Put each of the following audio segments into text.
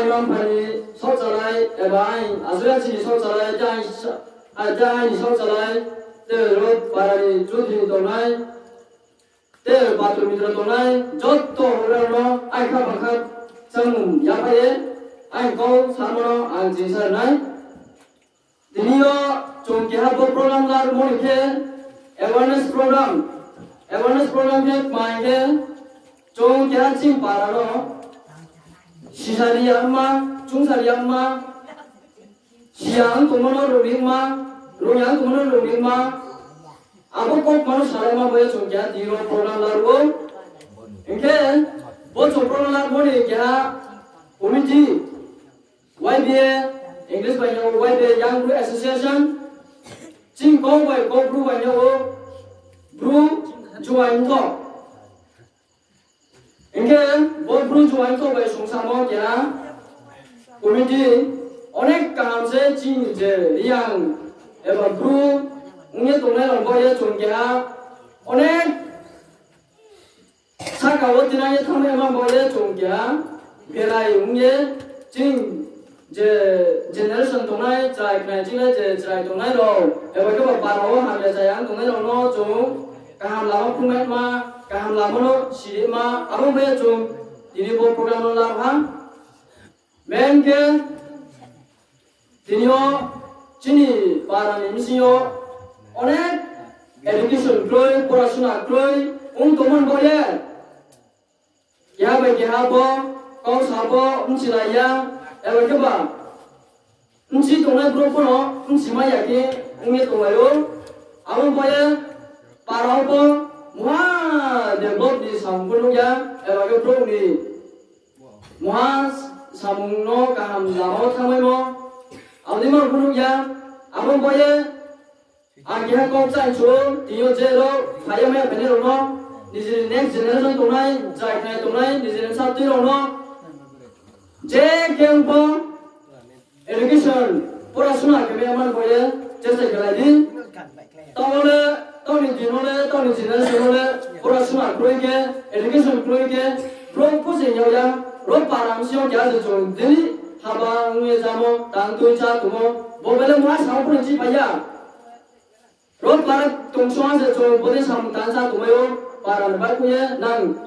Pani sau trở lại bài Azuya chỉ sau trở lại cha ni sau trở lại từ rồi bài chú thì tổ này từ ba tụi mình tổ này chốt tổ rồi nó ai khác bằng khác xong giá phải ai có sao nó anh chỉ sợ này thì nhiều chúng kia học program là một cái awareness program cái mai cái chúng kia chim para nó 시사리 양마, 중사리 양마, 시양 동문어 로링마, 로양 동문어 로링마, 아무 꼭 많은 사람만 보여 중계 뒤로 프로그램 나르고, 이렇게 뭐좀 프로그램 나르고 이렇게 우리지 YBA English banyak YBA Young Group Association, 진공 왜 공부 banyak group join to. Ingke, buat peruncuan itu baik sungsama ya. Komedi, onek kaham se cing je yang, bru, unge tunai lomba ya cungkia, onek, sakawat tina ya thamai lomba ya cungkia, berai unge cing je generation tunai cerai kena cing le je cerai tunai lo, ke baparo hamil sayang tunai lo no cung, kaham lama pungai ma. Kaham lama no sirima abang bayar cung ini buat program no larang men ke tinio cini para misiyo onek education kroy porasuna kroy teman boleh ya bagi habo kau sabo silaya bagi apa si tunai grup no si maya ke ungi tunai lo abang boleh para habo Muha develop di sambung ya, bagi pro ni. Muha sambung no kaham lama thamai mo. Awal mar guru ya, abang boye. Agia kau cai chulo, tiyo jero, kaya me bene no. Nizir next generation tunai, jai kaya tunai, nizir satu no. Je kempo education, porasuna kami aman boye, jasa keladi. Tao ni jinole, porasuna kroike, education kroike, pro kusi nyoya, pro param siyo kya sejong dini haba ngue jamo, tang tuja tumo, bobele mua sang pun ji paya. Pro para tongsuan sejong bode sang tansa tumayo, para lebat kuye nang,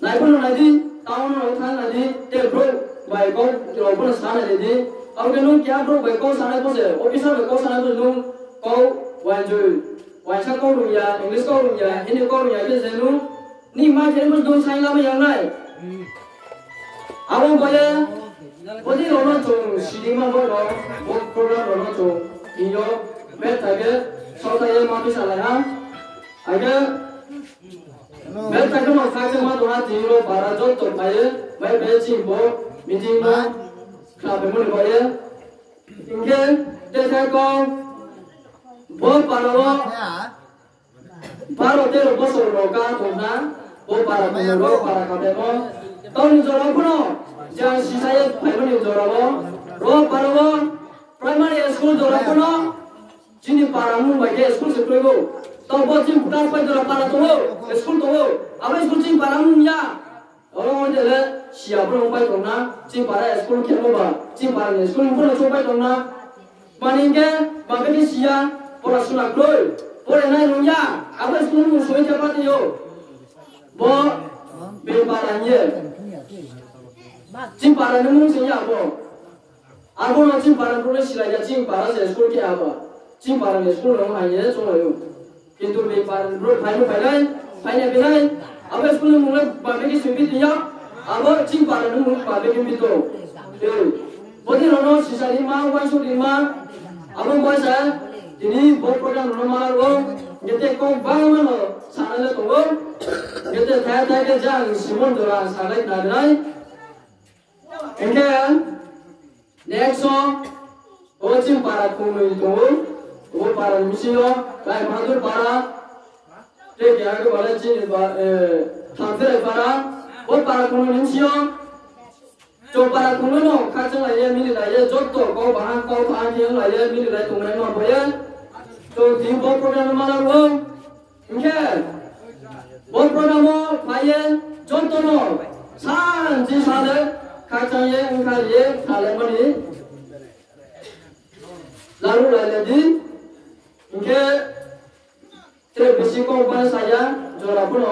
nai pun nadi, tao no kan nadi, te pro baikon kilo pun sana nadi, aur kenung kya pro baikon sana pose, officer baikon sana pose nung kau wanjul. Wajah kau ruya, English kau ruya, Hindi kau ruya, je zenu, ni macam mana dua saya lama yang lain. Abang boleh, boleh orang tu sidima boleh, buat program orang tu, ini betul ke, soalnya mati salah ya, agar betul ke mak saya cuma tu hati lo para jod tu bayar, bayar cimbo, meeting lo, kenapa mula bayar, ingke, jadi kau Bo paro tero boso roka tona bo para kumero para kademo toni jora kuno jang sisaya paimani jora bo ro paro primary school jora kuno jini para mu bage school se prego to bo jin putar pa jora para to school to aba school jin para mu ya oro jele sia pro pa tona jin para school kemo ba jin para school pro cho pa tona maninge bagani sia porasuna kroy, pore nai runya, apa sekolah musuh siapa tu yo, bo bebarannya, cimparan musuh siapa bo, aku nak cimparan pun silanya cimparan sekolah ke apa, cimparan sekolah orang hanya soal yo, kintu bebaran bro, final final, apa sekolah mulai bagi sumpit dia, apa cimparan mulai bagi pintu, bodi rono sisa 5, 105, apa bahasa ini buat program normal lo, kita kau bangun lo, sana le tunggu, kita tanya ke jang simon doang sana nadai, engkau, next song, ojim para kumui tunggu, para misi lo, baik matur para, dek ya ke bala cini tampil para, para kumui misi lo. Jo para kumui lo, kacang lagi mili lagi, jodoh kau bahan kau tahan yang lagi mili lagi tunggu lo boleh. तो तीन बहुत प्रोग्राम हमारा वो इनके बहुत प्रोग्राम हो भाई जोन तो नो सान जी साले kakangnya engkau kalian mana lalu lagi engkau terbersih kompas saya juara pun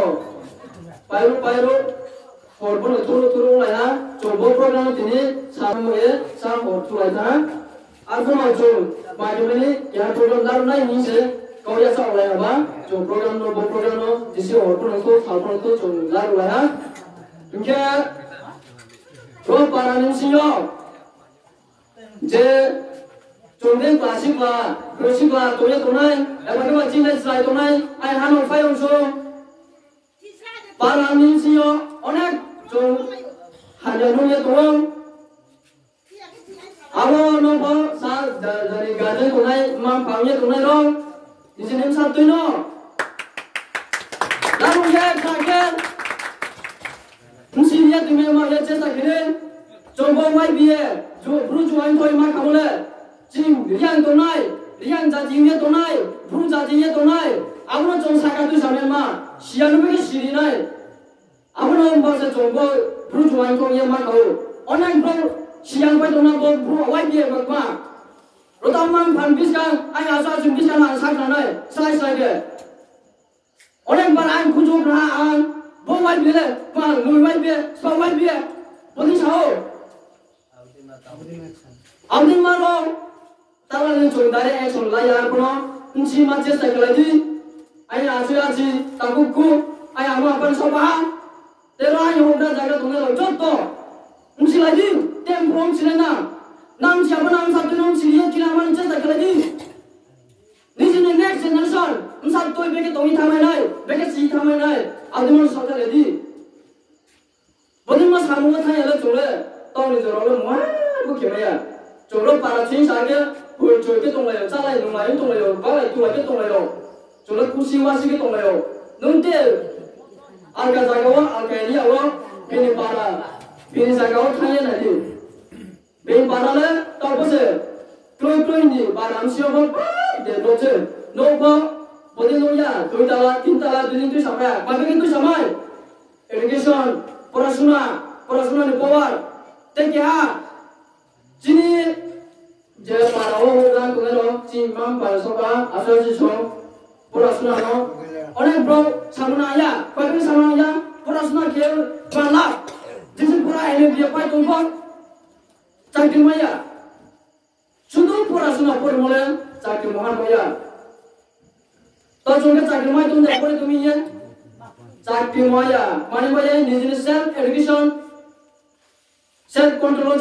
paru korban turun lah coba program ini sama sama turun lah aku mau macam ini yang program lalu naik ni kau ya sama lah apa program no di sini korban itu lalu lah engkau pro para manusia je Jomdeng klasik lah, klasik lah, tuh ya tunai, apa yang macam ni saya tunai, ayah hanong fayong so, para manusia, onek, jom, hanya nunggu tuang, awal nomor saat dari gajen tunai, mampangnya tunai dong, di sini satu no, lalu ya kaget, mesti dia tinggal mak ya cesa kiri, coba mai biar, jo, buru jualan toy mak kamu le. Jing, riang tunai, riang jadinya tunai, buru jadinya tunai. Aku nak jom sakar tu sama ma, siapa nak pergi sini nai. Aku nak bahasa jombo, buru jualan kau yang mak kau. Orang buru siang pergi tunai buru awal dia berma. Rotaman panbis kan, ayah asal jumbis kan ansar nai, selai ke. Orang barang kujuk rahan, buru awal dia, bang, mui awal dia, sebab awal dia, boleh tahu. Audin malu. Tahu ni cuma dari cuma layar puno, kunci macam saya lagi. Ayah asyik takutku, ayah mau apa sopan. Terus ayah udah jaga tunggu jodoh. Kunci lagi, tempong cilena. Nam siapa nam satu nam cilia kira mana macam saya lagi. Ni jenis next generation, satu bagi tunggu tamai nai, bagi si tamai nai. Audin malu sopan lagi. Bodin mas kamu tanya le cuma, tahu ni jorol le mana, aku kira. Jorol para cing saja. Cuy cái tông này, sao lại tông này, bao lại tuổi cái tông này, cho nó cú siêu cái tông này, nung tiêu, ăn cái gì đó, ăn cái gì đó, bên này cái thay này đi, bên para này, tao có gì, tôi đi, para làm siêu không, để đồ chơi, nấu bao, bao nhiêu nấu ya, tôi tala, tin tala, building tôi sampai, mà building tôi sampai, education, perasungan di power, tekya, sini je para orang tu ni cimbang para soka asal sisong purasuna no orang bro sama ya kau sama ya purasuna kira balap jadi pura ini dia kau tumpang cakap maya sudah purasuna pur mulai cakap mohon maya tahu juga cakap maya tu ni pur tu minya cakap maya mana maya ni jenis self education self control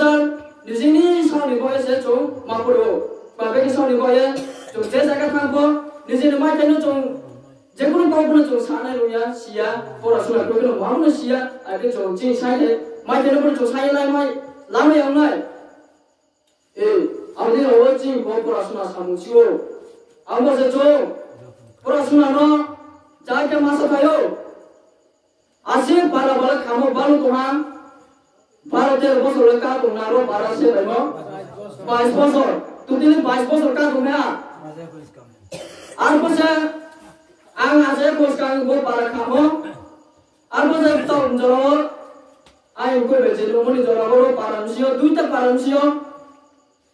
di sini soal ibu saya cung mampuru, bapak ini soal ibu saya cung saya jaga tangko, di sini macam itu cung, jangan kau pun cung sana luya sia, purasuna kau kena mahu sia, ada cung cing saya, macam itu pun cung saya lama yang lain, awalnya awal cing bawa purasuna samu siwo, awal saya cung, purasuna no, jaga masa kayu, asyik para balik kamu baru Tuhan. Bharat bosor ka tu naro Bharat se bemo vice bosor tu dili vice bosor ka tu mea ar bosa ang ase bos ka bo para khamo ar bosa to joro ai ko beje lo moni joro ro paramsio duita paramsio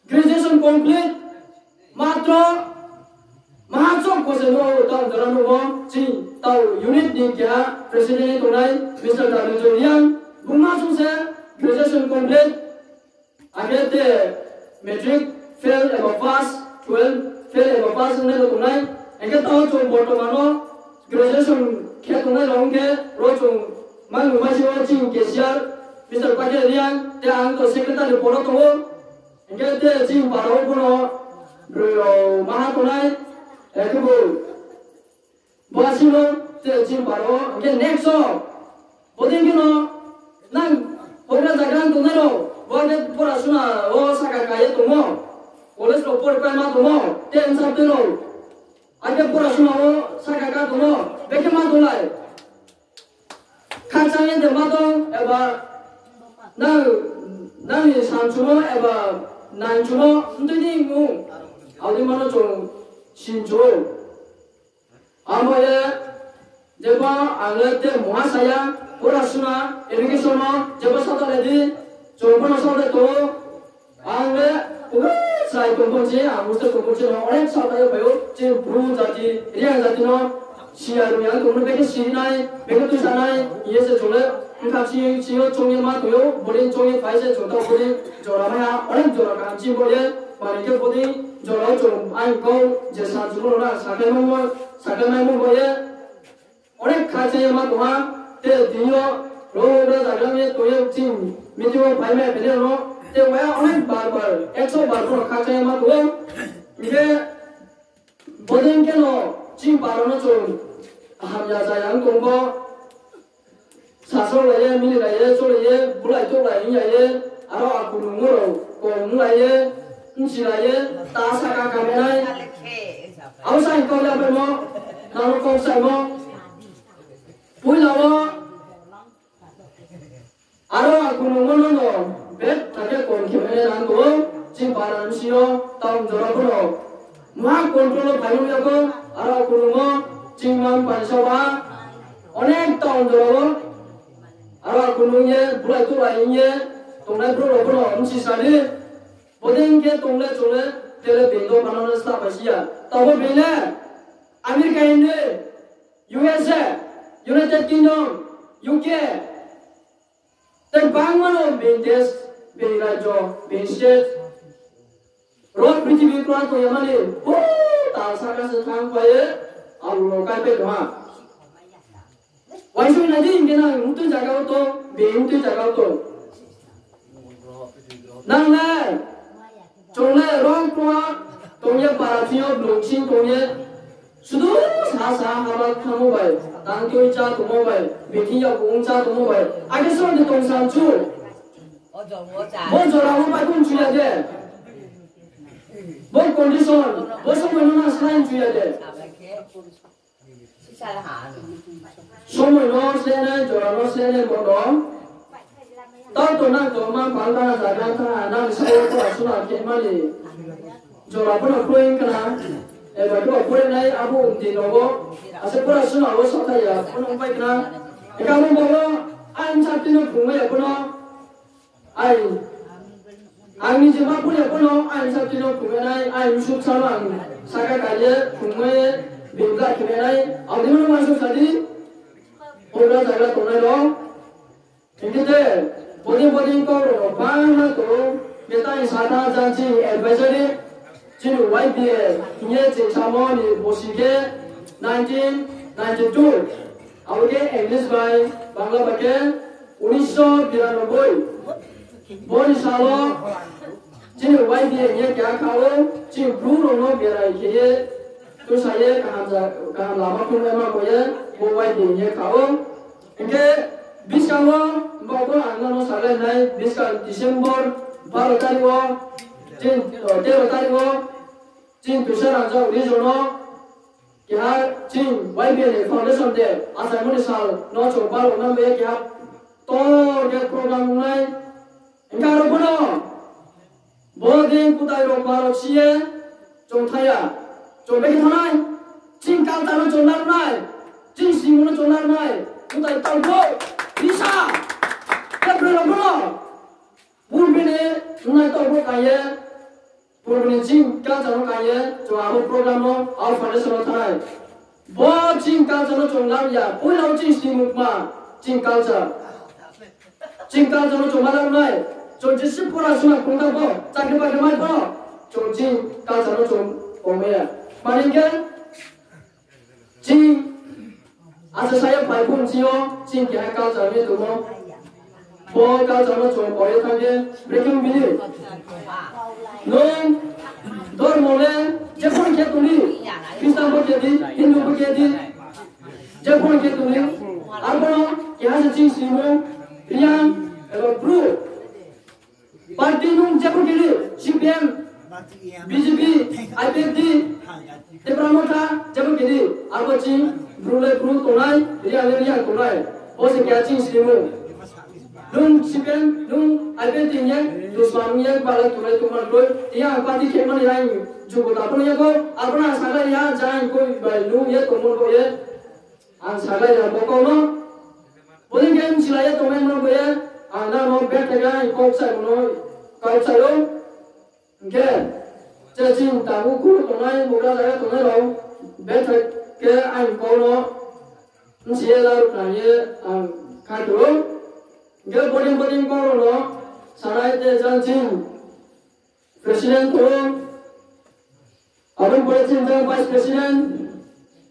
graduation complete matro mahachok ko se no to joro no chi to unit ni kya president to nai Mr. Dharmendra Yang buma se graduation complete, akhirnya matric fail atau pass, 12 fail atau pass ni tu tunai, engkau tahu cuma bottom mana graduation kita tunai orang ke, rojung mana masih orang cium kesiar, Mr. Pakai Riang, dia angkat sekretari polo tu, engkau dia cium baru puno, bro mahal tunai, tu bu, bahasa lo dia cium baru, engkau next so, boleh kena, nang Orang jaga tu nero, boleh purasuna, sakar kaya tu mo, boleh selopor pema tu mo, tem sabtu no, ada purasuna sakar kaya tu mo, bagaimana tu lagi? Kancangnya dematong, nang sancumo, nancumo, untuk ni mu, awal mana cong sincu, ambil jeba anggap muhasaya. Purasuna, education jaba satu lagi, Jompo soalnya tuh, angge, saya kumpulci, mesti kumpulci no, orang soalnya bayu, cing buru jadi, dia jadi no, siapa yang kumpul bagi si nai, bagi tu sana, iya sejual, engkau cing congnya mah tuh, boleh congnya paisa jodoh boleh, jodoh mah, orang jodoh kan cing boleh, mereka boleh, jodoh jom, angkau jasa jual orang, sakit mau boleh, orang kacanya mah tuh, dia lo udah jalan tuh yang cing, video paime video lo, dia wah orang barbar, ekso barbar kacanya mah tuh, ini bodeng kan lo, cing barbar tuh, hamnya sayang tunggu, sasol lagi, mili lagi, sol lagi, bulai tuh lagi lagi, arah aku nunggu, kong lagi, nci lagi, tasa kamera, aku sayang kau lihat mau, lalu kau sayang mau, punya lo. Arah aku nunggu bet tak kon kemana nanti, cing barang sio tahun jorok mah kontrol payu ya ko, arah aku nunggu cing mam pansawa, onek tahun jorok, arah aku nunggu bulai tu lainnya, tunai bro, mesti sari, bodeng ke tunai tele bendo panon staf asia, tahu bela, Amerika ini, USA, United Kingdom, UK. Dan bangun bindes, birajo, binstet, roh prithivi kuat tu yang mana? Tak sahaja setang kaya, alu lokai pedma. Wajib nanti ingkena untuk jaga itu, bintu jaga itu. Nanglah, cunglah roh kuat, tunggu parasio blocking tunggu. Sudah sah haba kamu baik, tangkui cah kamu baik, betinya kung cah kamu baik. Agak soal di tongsan cu. Bocor aku baik pun cuy aja. Bocor kondison, bocor mana selain cuy aja. Semua no sene, joran no sene bodoh. Tahu tu nak cuma pangkalan jaga kan, nak saya pun sudah kemari. Joran pun aku yang kena. Bagi aku ini abu di nopo, asal pura sunnah lo sokai ya, pun baik na. Kamu bawa, ayam sabtu no kumai ya puno, ayam, ayam jema pun ya puno, ayam sabtu no kumai, ayam sup sama, sakai kaya kumai, bingkai kumai, awal mana masuk tadi, orang jaga tunai lo, ini deh, boding kau, bang tu, kita ini sana janji advisory. Jadi YBA ini sama ni bosike 1992, awalnya English by Bangla bagian 1992. Boni salo, jadi YBA ini kaya kalau jadi blue rono biara ini, tu saya kaham lama pun memang boleh YBA ini kalau, ini biskalo bawa angkano salah naik biskal Desember 12 tarik Jin tarik Jin besar aja udah jono kia Jin YBA foundation deh asal mana sal no coba lo namanya kia to dia program mulai enggak ada puno bodeng kutai lo baru cie jom thaya jom bagi tanai Jin kau tahu jom narai Jin simula jom narai kutai tahu bisa dia puno Burbine, tunai tahu kaya, burbine jing kau jangan kaya, jual program lo, awal foundation lo thay. Bo jing kau jangan jual ya, boleh lo jing stimulus mah, jing kau jangan jual malam nai, jual jisi pura sungai kungkap bo, cakap bagaimana bo, jual jing kau jangan jual omya. Malingkan, jing, asal saya paypun cio, jing kaya kau jangan itu mo. Bo kau jangan jual boleh tanya, breaking bini. Non, dor mole, Jepun ke tuli, Kristen ke di, Hindu ke di, Jepun ke tuli. Apa lo? Yang sejing simu, yang blue. Parti nung Jepun ke di, CPM, BJP, IPFD, Depramota, Jepun ke di. Apa cing, blue tunai, yang tunai. Oh sekian cing simu. Nung sipen nung abe tingnya terus manunya balik turai tuman koi dia apa di keman yang cukup apa nih ko apa nak salah ya jangan koi balu ya tuman koi ya an salah ya pokok no boleh kan silaya tuman no koi ya anda no bete ga kok sai no kau sai lo ke chin tahu ku tonai mura jaga tonai lo bete ke anh kau no nsia la ru ye khai tu ke boding kau no sarai te chin president tu abang boleh chin vice president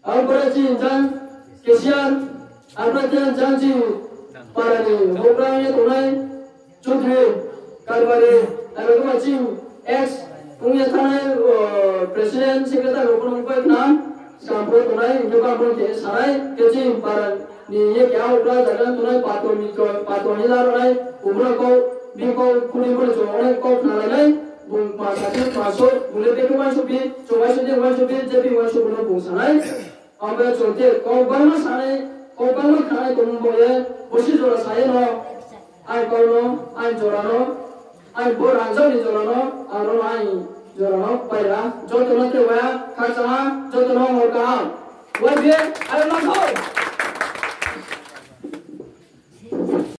abang boleh chin kesian abang chin para ni program ye tonai chudre kalbare abang macam ex punya tanah presiden secretary open apa nam sampai tonai juga abang ke sarai kecil para ni ye kya ubra jaga tonai patoni la tonai ubra ko bingko kuni boleh jodoh ko nalai bung pasal masuk boleh betul masuk bi coba masuk bi jadi masuk boleh bung sarai ambil contoh kau bama sarai kau bama khai tum boleh bosi jodoh saya no ai kau no ai jodoh no ai bor anjau ni jodoh no aro ai jodoh no payah jodoh no tewa kaca jodoh no hoka wajib ada langsung